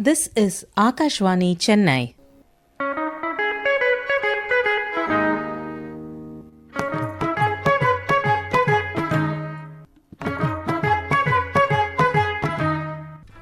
This is Akashvani Chennai.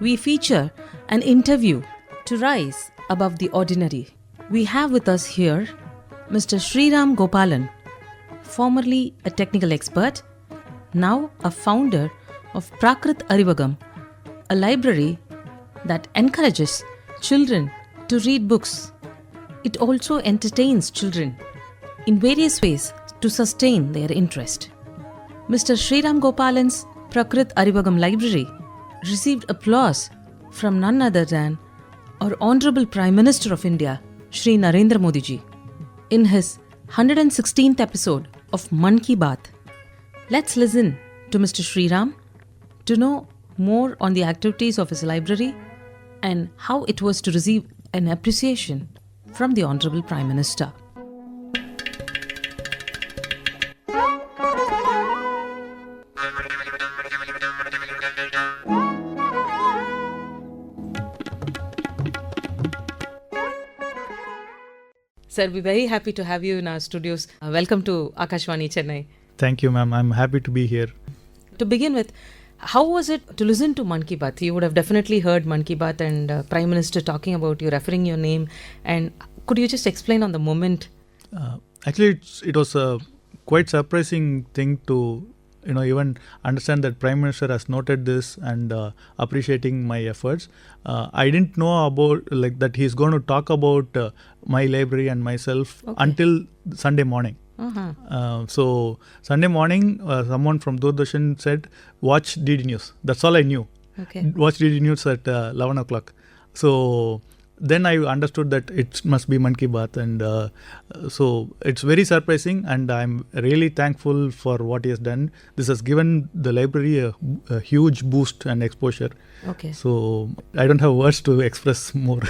We feature an interview to rise above the ordinary. We have with us here Mr. Sriram Gopalan, formerly a technical expert, now a founder of PRAKRITH ARIVAGAM, a library that encourages children to read books. It also entertains children in various ways to sustain their interest. Mr. Sriram Gopalan's PRAKRITH ARIVAGAM library received applause from none other than our Honorable Prime Minister of India, Shri Narendra Modi ji, in his 116th episode of Mann Ki Baat. Let's listen to Mr. Sriram to know more on the activities of his library and how it was to receive an appreciation from the Honorable Prime Minister. Sir, we're very happy to have you in our studios. Welcome to Akashvani Chennai. Thank you, ma'am. I'm happy to be here. To begin with, how was it to listen to Mann Ki Baat? You would have definitely heard Mann Ki Baat and Prime Minister talking about you, referring your name. And could you just explain on the moment? Actually, it was a quite surprising thing to even understand that Prime Minister has noted this and appreciating my efforts. I didn't know about that he's going to talk about my library and myself until Sunday morning. So Sunday morning, someone from Doordarshan said, watch DD News. That's all I knew. Watch DD News at 11 o'clock. So then I understood that it must be Mann Ki Baat, and so it's very surprising, and I'm really thankful for what he has done. This has given the library a huge boost and exposure. So I don't have words to express more.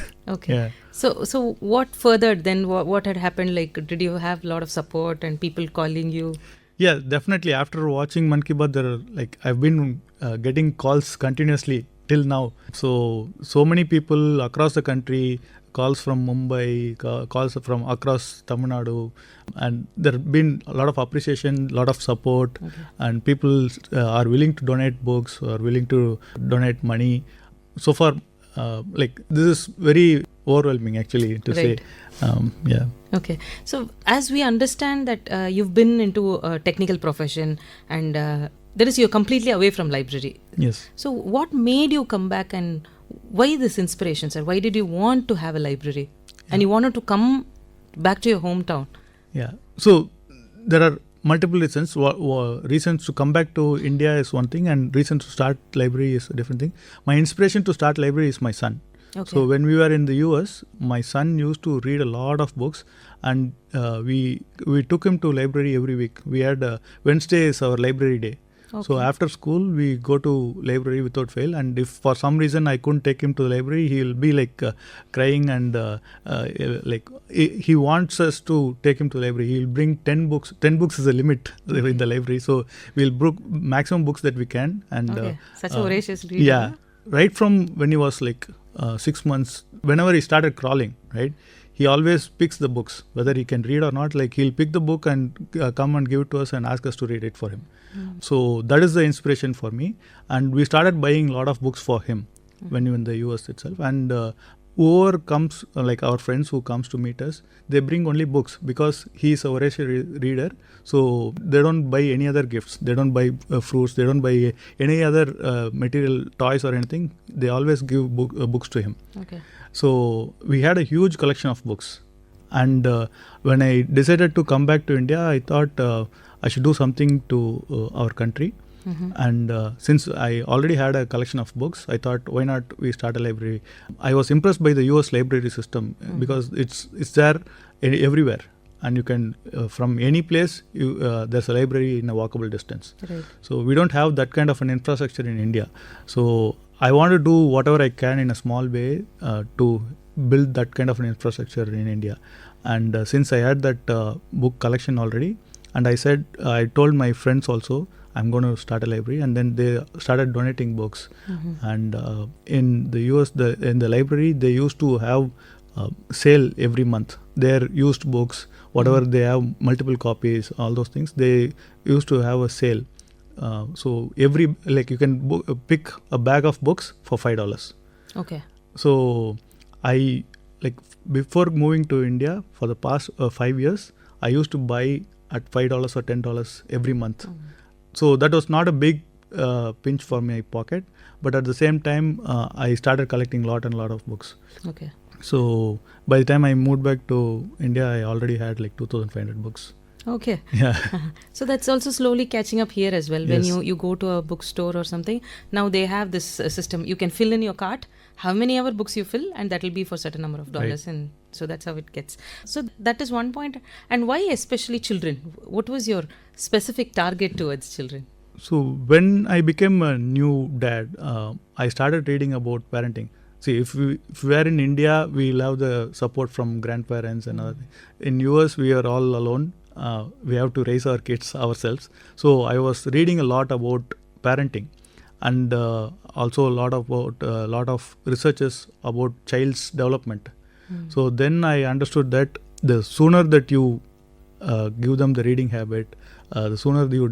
Yeah. So what further then? What had happened? Did you have a lot of support and people calling you? Yeah, definitely. After watching Mann Ki Baat, I've been getting calls continuously till now. So many people across the country, calls from Mumbai, calls from across Tamil Nadu, and there have been a lot of appreciation, a lot of support, and people are willing to donate books or willing to donate money. So far, this is very overwhelming actually to say. Yeah. Okay. So as we understand that you've been into a technical profession and you're completely away from library. Yes. So what made you come back, and why this inspiration, sir? Why did you want to have a library? And you wanted to come back to your hometown? Yeah. So there are multiple reasons. Reasons to come back to India is one thing, and reasons to start library is a different thing. My inspiration to start library is my son. So when we were in the US, my son used to read a lot of books, and we took him to library every week. We had Wednesday is our library day. So after school, we go to library without fail, and if for some reason I couldn't take him to the library, he'll be crying, and he wants us to take him to the library. He'll bring 10 books. 10 books is the limit in the library, so we'll book maximum books that we can. And such a voracious reader. Yeah, right from when he was 6 months, whenever he started crawling, right, he always picks the books, whether he can read or not. He'll pick the book and come and give it to us and ask us to read it for him. So that is the inspiration for me, and we started buying a lot of books for him when we were in the US itself. And whoever comes, our friends who comes to meet us, they bring only books because he is a voracious reader. So they don't buy any other gifts. They don't buy fruits. They don't buy any other material, toys or anything. They always give books to him. So we had a huge collection of books. And when I decided to come back to India, I thought I should do something to our country. And since I already had a collection of books, I thought, why not we start a library? I was impressed by the US library system because it's there everywhere, and you can from any place there's a library in a walkable distance. So we don't have that kind of an infrastructure in India. So I want to do whatever I can in a small way to build that kind of an infrastructure in India. And since I had that book collection already, and I told my friends also, I'm going to start a library, and then they started donating books. And in the US, in the library, they used to have sale every month. Their used books, whatever they have, multiple copies, all those things, they used to have a sale. So every, like, you can pick a bag of books for $5. Okay. So I, like, before moving to India for the past 5 years, I used to buy at $5 or $10 every month. So that was not a big pinch for my pocket, but at the same time, I started collecting lot of books. Okay. So by the time I moved back to India, I already had like 2,500 books. Okay. Yeah. So that's also slowly catching up here as well. When Yes. you go to a bookstore or something, now they have this system. You can fill in your cart, how many ever books you fill, and that will be for certain number of dollars. Right. And so that's how it gets. So that is one point. And why especially children? What was your specific target towards children? So when I became a new dad, I started reading about parenting. See, if we are in India, we'll have the support from grandparents and other things. In US, we are all alone. We have to raise our kids ourselves. So I was reading a lot about parenting, and also a lot of researches about child's development. So then I understood that the sooner that you give them the reading habit, the sooner you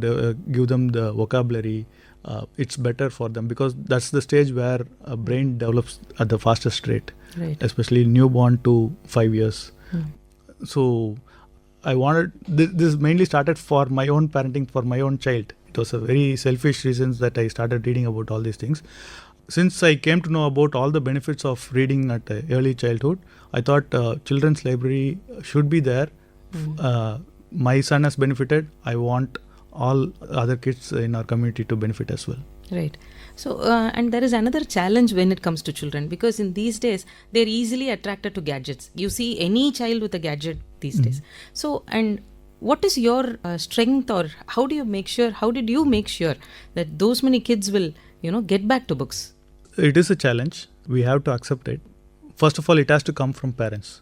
give them the vocabulary, it's better for them, because that's the stage where a brain develops at the fastest rate, Right. especially newborn to 5 years. So I wanted, this mainly started for my own parenting, for my own child. It was a very selfish reasons that I started reading about all these things. Since I came to know about all the benefits of reading at early childhood, I thought children's library should be there. My son has benefited. I want all other kids in our community to benefit as well. Right. So, and there is another challenge when it comes to children, because in these days, they're easily attracted to gadgets. You see any child with a gadget these days. So, and what is your strength, or how did you make sure that those many kids will, get back to books? It is a challenge. We have to accept it. First of all, it has to come from parents.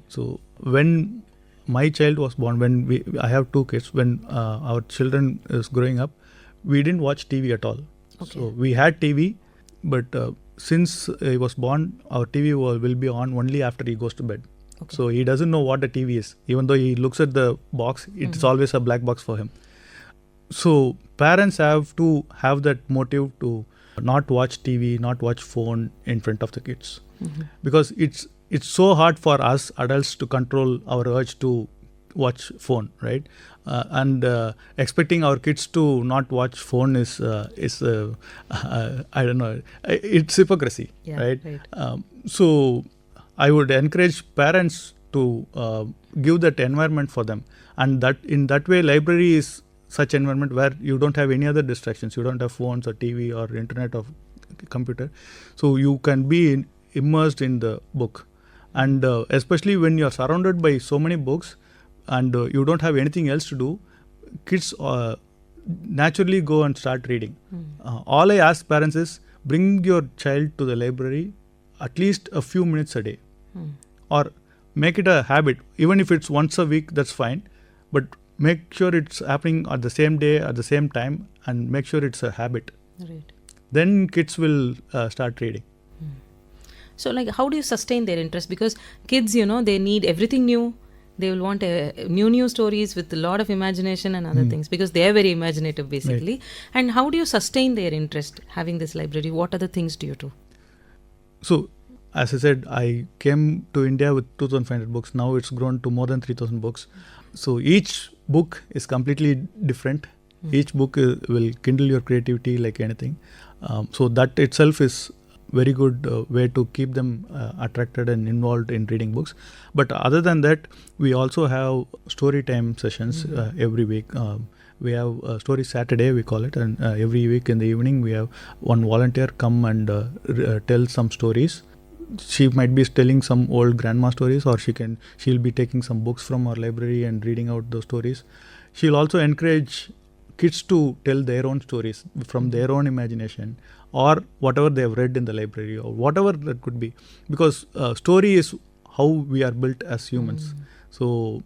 So when my child was born, I have two kids, when our children is growing up, we didn't watch TV at all. Okay. So we had TV, but since he was born, our TV will be on only after he goes to bed. Okay. So he doesn't know what the TV is. Even though he looks at the box, it's always a black box for him. So parents have to have that motive to not watch TV, not watch phone in front of the kids. Because it's so hard for us adults to control our urge to watch phone, right? And expecting our kids to not watch phone is I don't know, it's hypocrisy, Yeah, right? right. So I would encourage parents to give that environment for them, and that in that way, library is such environment where you don't have any other distractions. You don't have phones or TV or internet or computer, so you can be immersed in the book. And especially when you are surrounded by so many books and you don't have anything else to do, kids naturally go and start reading. All I ask parents is, bring your child to the library at least a few minutes a day, or make it a habit. Even if it's once a week, that's fine, but make sure it's happening at the same day, at the same time, and make sure it's a habit. Right. Then kids will start reading. So, like, how do you sustain their interest? Because kids, they need everything new. They will want new stories with a lot of imagination and other things, because they are very imaginative, basically. Right. And how do you sustain their interest having this library? What other things do you do? So, as I said, I came to India with 2,500 books. Now it's grown to more than 3,000 books. So each book is completely different. Each book will kindle your creativity like anything. So that itself is very good way to keep them attracted and involved in reading books. But other than that, we also have story time sessions every week. We have Story Saturday, we call it, and every week in the evening we have one volunteer come and tell some stories. She might be telling some old grandma stories, or she'll be taking some books from our library and reading out those stories. She'll also encourage kids to tell their own stories from their own imagination, or whatever they have read in the library, or whatever that could be, because story is how we are built as humans. So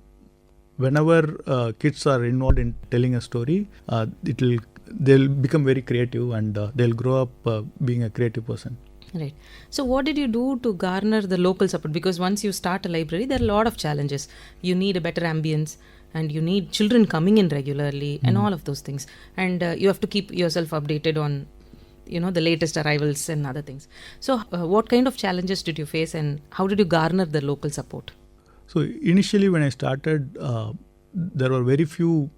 whenever kids are involved in telling a story, it will they'll become very creative and they'll grow up being a creative person. Right. So what did you do to garner the local support? Because once you start a library, there are a lot of challenges. You need a better ambience and you need children coming in regularly and all of those things. And you have to keep yourself updated on, the latest arrivals and other things. So what kind of challenges did you face and how did you garner the local support? So initially when I started, there were very few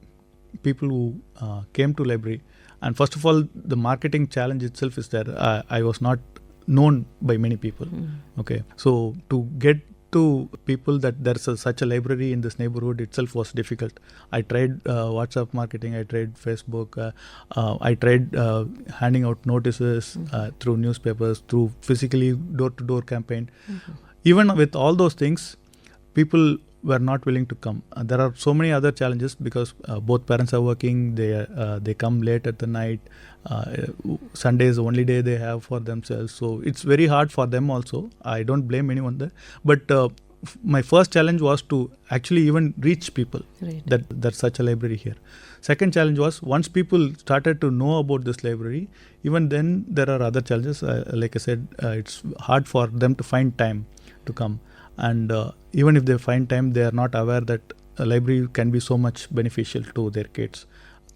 people who came to library. And first of all, the marketing challenge itself is there. I was not known by many people. Okay, so to get to people that there's such a library in this neighborhood itself was difficult. I tried WhatsApp marketing, I tried Facebook, I tried handing out notices through newspapers, through physically door-to-door campaign. Even with all those things, people were not willing to come. There are so many other challenges because both parents are working, they come late at the night, Sunday is the only day they have for themselves, so it's very hard for them also. I don't blame anyone there, but my first challenge was to actually even reach people that there's such a library here. Second challenge was once people started to know about this library, even then there are other challenges. Like I said, it's hard for them to find time to come. And even if they find time, they are not aware that a library can be so much beneficial to their kids.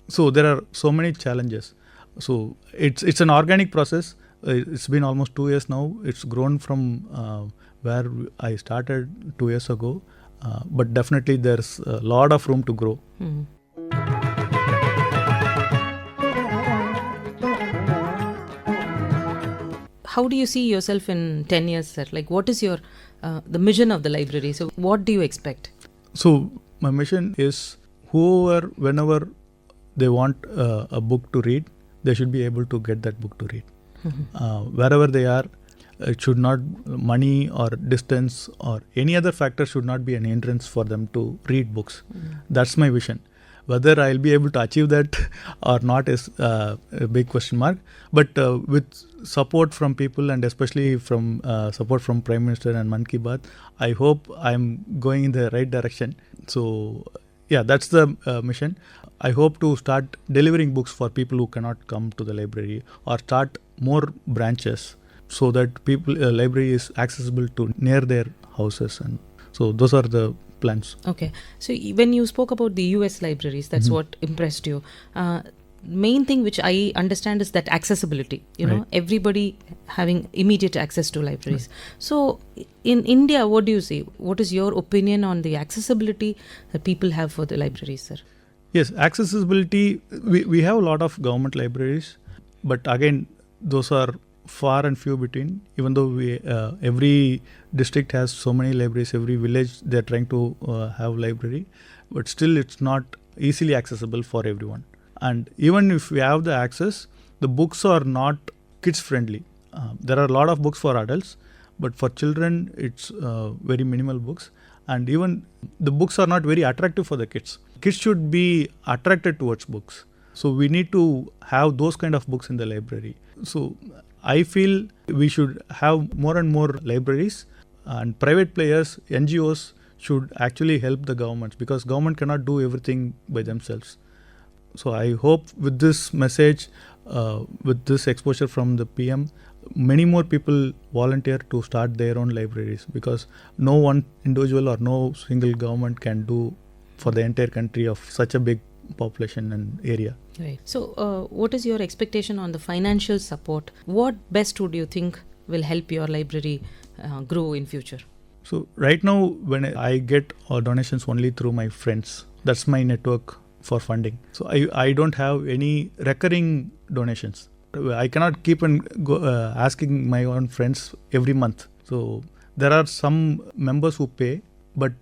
So there are so many challenges. So it's an organic process. It's been almost 2 years now. It's grown from where I started 2 years ago. But definitely there's a lot of room to grow. How do you see yourself in 10 years, sir? Like, what is your the mission of the library? So what do you expect? So my mission is whoever, whenever they want a book to read, they should be able to get that book to read. Wherever they are, it should not, money or distance or any other factor should not be an hindrance for them to read books. That's my vision. Whether I'll be able to achieve that or not is a big question mark. But with support from people and especially from support from Prime Minister and Man Ki Baat, I hope I'm going in the right direction. So yeah, that's the mission. I hope to start delivering books for people who cannot come to the library, or start more branches so that people library is accessible to near their houses. And so those are the plans. Okay. So when you spoke about the US libraries, that's what impressed you. Main thing which I understand is that accessibility, everybody having immediate access to libraries. So in India, what do you see? What is your opinion on the accessibility that people have for the libraries, sir? Yes, accessibility, we have a lot of government libraries, but again, those are far and few between. Even though every district has so many libraries, every village they're trying to have library, but still it's not easily accessible for everyone. And even if we have the access, the books are not kids friendly. There are a lot of books for adults, but for children it's very minimal books. And even the books are not very attractive for the kids. Kids should be attracted towards books. So we need to have those kind of books in the library. So I feel we should have more and more libraries, and private players, NGOs should actually help the governments, because government cannot do everything by themselves. So I hope with this message, with this exposure from the PM, many more people volunteer to start their own libraries, because no one individual or no single government can do for the entire country of such a big population and area. Right. So what is your expectation on the financial support? What best would you think will help your library grow in future? So right now, when I get donations only through my friends, that's my network for funding. So I don't have any recurring donations. I cannot keep on asking my own friends every month. So there are some members who pay, but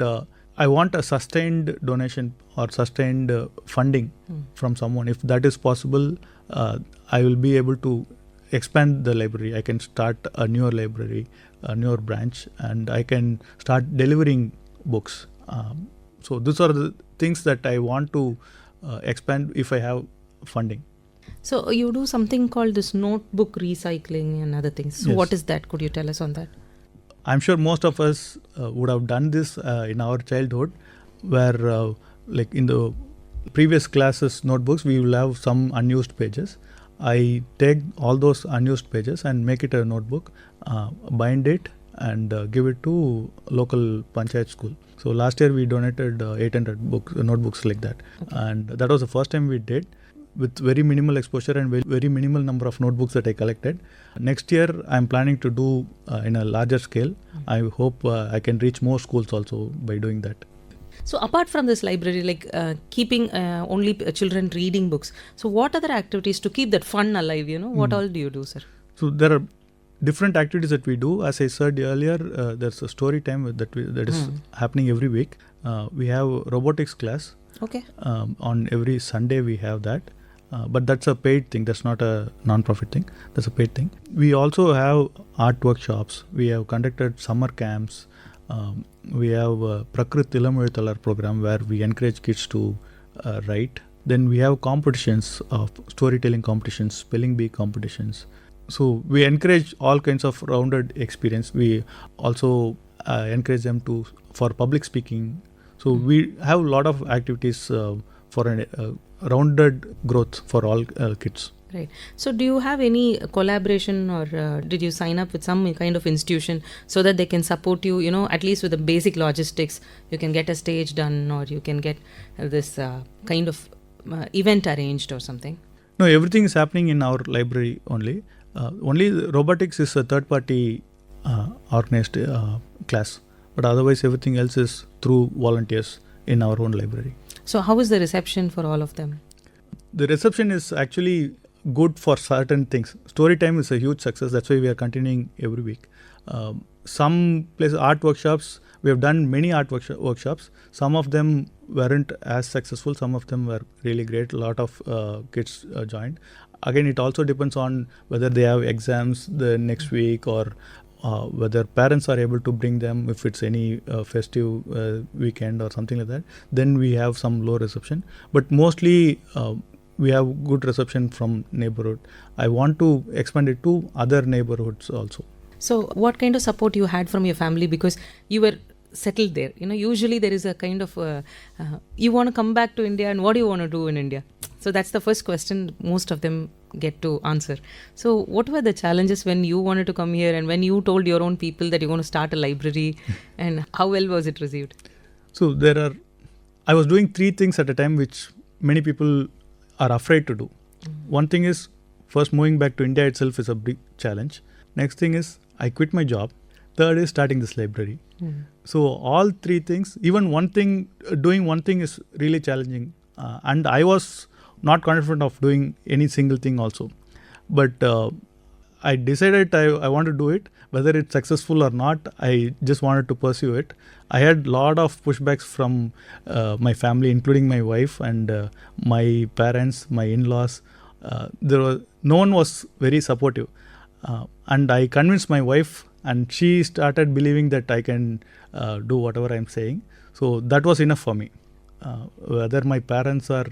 I want a sustained donation or sustained funding from someone. If that is possible, I will be able to expand the library. I can start a newer library, a newer branch, and I can start delivering books. So these are the things that I want to expand if I have funding. So you do something called this notebook recycling and other things. So Yes. what is that? Could you tell us on that? I'm sure most of us would have done this in our childhood, where like in the previous classes notebooks, we will have some unused pages. I take all those unused pages and make it a notebook, bind it, and give it to local panchayat school. So last year we donated 800 notebooks like that, and that was the first time we did, with very minimal exposure and very minimal number of notebooks that I collected. Next year I'm planning to do in a larger scale. I hope I can reach more schools also by doing that. So apart from this library, like keeping only children reading books, so what other activities to keep that fun alive, what all do you do, sir? So there are different activities that we do. As I said earlier, there's a story time that is happening every week. We have robotics class. Okay. On every Sunday we have that. But that's a paid thing. That's not a non-profit thing. That's a paid thing. We also have art workshops. We have conducted summer camps. We have PRAKRITH Ilamozhithalar program where we encourage kids to write. Then we have competitions of storytelling competitions, spelling bee competitions. So we encourage all kinds of rounded experience. We also encourage them for public speaking. So we have a lot of activities for a rounded growth for all kids. Right. So do you have any collaboration or did you sign up with some kind of institution so that they can support you, at least with the basic logistics? You can get a stage done or you can get this kind of event arranged or something? No, everything is happening in our library only. Only robotics is a third-party organized class. But otherwise everything else is through volunteers in our own library. So how is the reception for all of them? The reception is actually good for certain things. Story time is a huge success. That's why we are continuing every week. Some places, art workshops, we have done many art workshops. Some of them weren't as successful. Some of them were really great. A lot of kids joined. Again, it also depends on whether they have exams the next week or whether parents are able to bring them if it's any festive weekend or something like that. Then we have some low reception. But mostly we have good reception from neighborhood. I want to expand it to other neighborhoods also. So what kind of support you had from your family because you were settled there? Usually there is a kind of, you want to come back to India and what do you want to do in India? So that's the first question most of them get to answer. So what were the challenges when you wanted to come here and when you told your own people that you're going to start a library and how well was it received? So I was doing 3 things at a time which many people are afraid to do. One thing is, first moving back to India itself is a big challenge. Next thing is, I quit my job. Third is starting this library. So all 3 things, even doing one thing is really challenging. And I was not confident of doing any single thing also. But I decided I want to do it. Whether it's successful or not, I just wanted to pursue it. I had a lot of pushbacks from my family, including my wife and my parents, my in-laws. No one was very supportive. And I convinced my wife and she started believing that I can do whatever I'm saying. So that was enough for me. Whether my parents are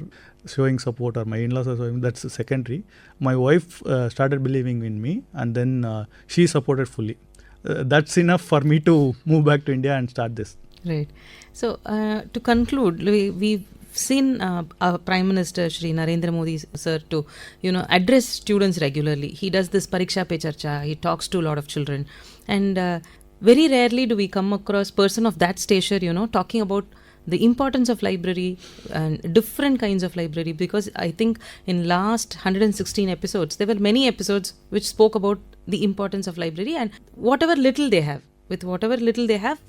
showing support or my in-laws are showing, that's secondary. My wife started believing in me and then she supported fully. That's enough for me to move back to India and start this. Right. So to conclude, we've seen our Prime Minister Shri Narendra Modi sir to address students regularly. He does this Pariksha Pe Charcha. He talks to a lot of children and very rarely do we come across person of that stature talking about the importance of library and different kinds of library, because I think in last 116 episodes there were many episodes which spoke about the importance of library and whatever little they have,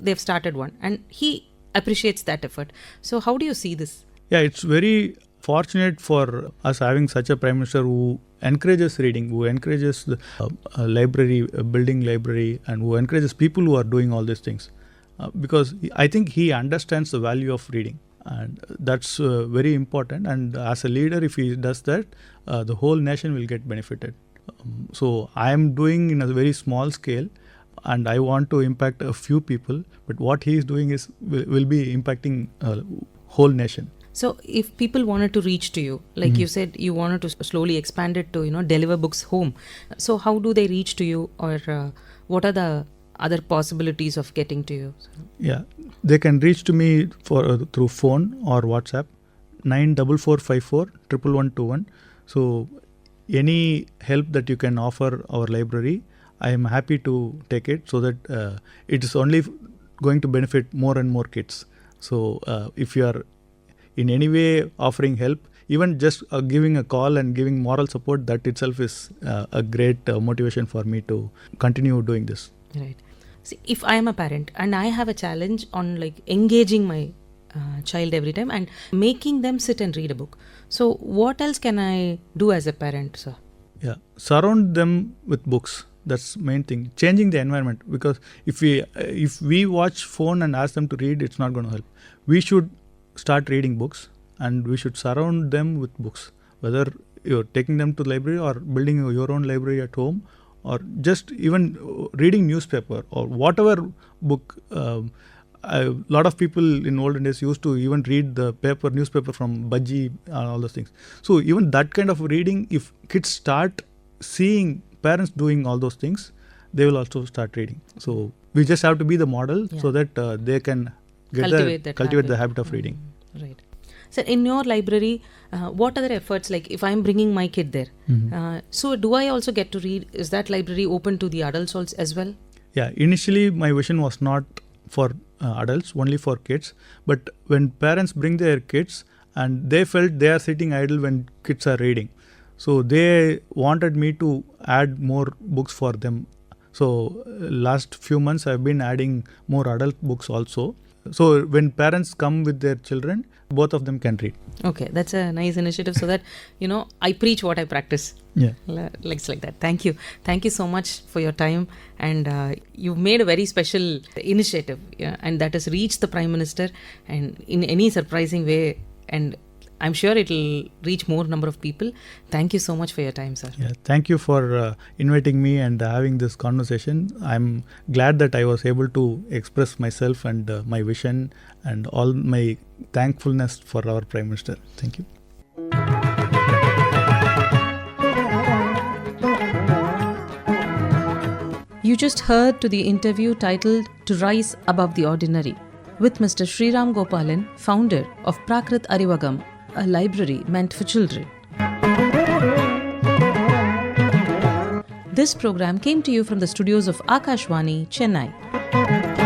they've started one and he appreciates that effort. So how do you see this? Yeah, it's very fortunate for us having such a Prime Minister who encourages reading, who encourages the library, building library, and who encourages people who are doing all these things. Because I think he understands the value of reading and that's very important, and as a leader if he does that, the whole nation will get benefited. So I am doing in a very small scale and I want to impact a few people, but what he is doing will be impacting whole nation. So if people wanted to reach to you, like you said, you wanted to slowly expand it to deliver books home, so how do they reach to you, or what are the other possibilities of getting to you? Yeah, they can reach to me through phone or WhatsApp. 9454 11121. So any help that you can offer our library, I am happy to take it, so that it is only going to benefit more and more kids. So if you are in any way offering help, even just giving a call and giving moral support, that itself is a great motivation for me to continue doing this. Right. See, if I am a parent and I have a challenge on like engaging my child every time and making them sit and read a book, so what else can I do as a parent, sir? Yeah, surround them with books. That's main thing. Changing the environment, because if we watch phone and ask them to read, it's not going to help. We should start reading books, and we should surround them with books. Whether you're taking them to the library or building your own library at home, or just even reading newspaper or whatever book. A lot of people in olden days used to even read the newspaper from Bajji and all those things. So even that kind of reading, if kids start seeing parents doing all those things, they will also start reading. So we just have to be the model, so that they can cultivate the habit of reading. Right. So in your library, what other efforts, like if I'm bringing my kid there, so do I also get to read? Is that library open to the adults also as well? Yeah, initially my vision was not for adults, only for kids. But when parents bring their kids and they felt they are sitting idle when kids are reading, so they wanted me to add more books for them. So last few months I've been adding more adult books also. So when parents come with their children, both of them can read. Okay, that's a nice initiative, so that, I preach what I practice. Yeah. Like that. Thank you. Thank you so much for your time. And you've made a very special initiative, and that has reached the Prime Minister and in any surprising way. And I'm sure it'll reach more number of people. Thank you so much for your time, sir. Yeah, thank you for inviting me and having this conversation. I'm glad that I was able to express myself and my vision and all my thankfulness for our Prime Minister. Thank you. You just heard to the interview titled "To Rise Above the Ordinary" with Mr. Sriram Gopalan, founder of PRAKRITH ARIVAGAM, a library meant for children. This program came to you from the studios of Akashvani, Chennai.